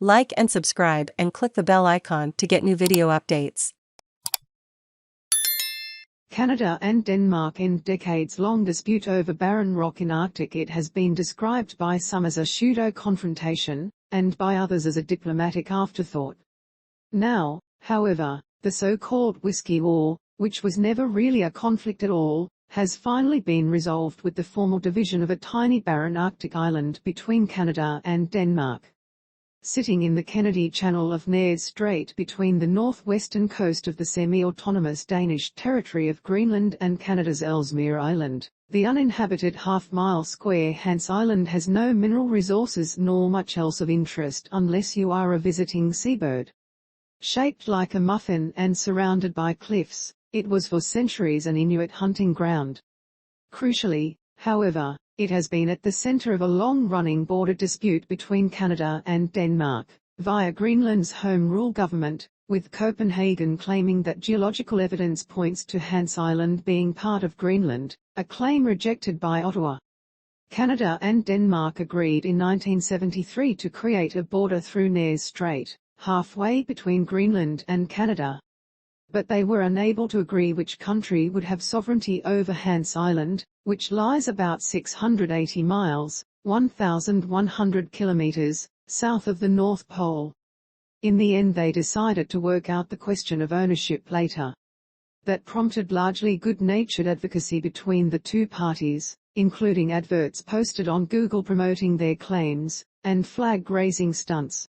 Like and subscribe and click the bell icon to get new video updates. Canada and Denmark end decades-long dispute over barren rock in Arctic. It has been described by some as a pseudo confrontation, and by others as a diplomatic afterthought. Now, however, the so-called whisky war, which was never really a conflict at all, has finally been resolved with the formal division of a tiny barren Arctic island between Canada and Denmark. Sitting in the Kennedy Channel of Nares Strait between the northwestern coast of the semi-autonomous Danish territory of Greenland and Canada's Ellesmere Island, the uninhabited half-mile square Hans Island has no mineral resources nor much else of interest unless you are a visiting seabird. Shaped like a muffin and surrounded by cliffs, it was for centuries an Inuit hunting ground. Crucially, however, it has been at the center of a long-running border dispute between Canada and Denmark, via Greenland's Home Rule government, with Copenhagen claiming that geological evidence points to Hans Island being part of Greenland, a claim rejected by Ottawa. Canada and Denmark agreed in 1973 to create a border through Nares Strait, halfway between Greenland and Canada. But they were unable to agree which country would have sovereignty over Hans Island, which lies about 680 miles, 1,100 kilometers, south of the North Pole. In the end they decided to work out the question of ownership later. That prompted largely good-natured advocacy between the two parties, including adverts posted on Google promoting their claims, and flag-raising stunts.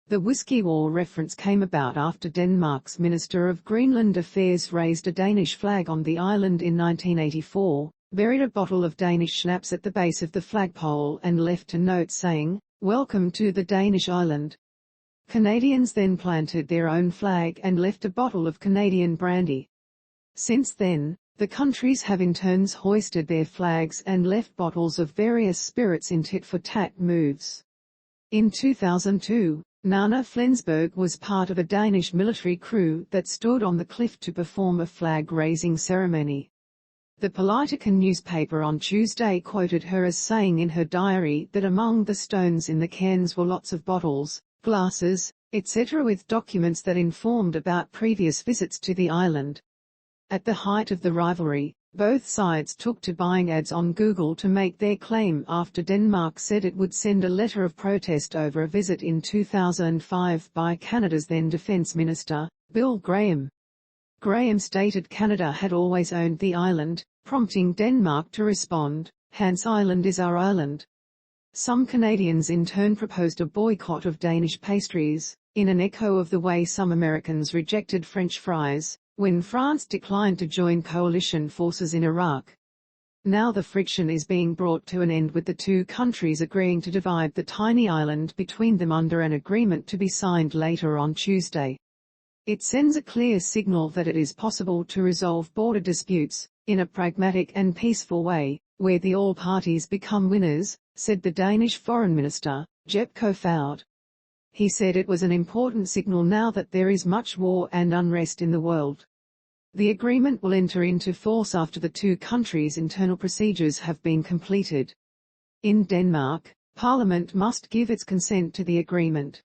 The Whisky War reference came about after Denmark's Minister of Greenland Affairs raised a Danish flag on the island in 1984, buried a bottle of Danish schnapps at the base of the flagpole and left a note saying, "Welcome to the Danish island." Canadians then planted their own flag and left a bottle of Canadian brandy. Since then, the countries have in turns hoisted their flags and left bottles of various spirits in tit-for-tat moves. In 2002, Nana Flensburg was part of a Danish military crew that stood on the cliff to perform a flag-raising ceremony. The Politiken newspaper on Tuesday quoted her as saying in her diary that among the stones in the cairns were lots of bottles, glasses, etc. with documents that informed about previous visits to the island. At the height of the rivalry, both sides took to buying ads on Google to make their claim after Denmark said it would send a letter of protest over a visit in 2005 by Canada's then Defence Minister, Bill Graham. Graham stated Canada had always owned the island, prompting Denmark to respond, "Hans Island is our island." Some Canadians in turn proposed a boycott of Danish pastries, in an echo of the way some Americans rejected French fries when France declined to join coalition forces in Iraq. Now the friction is being brought to an end with the two countries agreeing to divide the tiny island between them under an agreement to be signed later on Tuesday. It sends a clear signal that it is possible to resolve border disputes, in a pragmatic and peaceful way, where the all parties become winners, said the Danish Foreign Minister, Jeppe Kofod. He said it was an important signal now that there is much war and unrest in the world. The agreement will enter into force after the two countries' internal procedures have been completed. In Denmark, Parliament must give its consent to the agreement.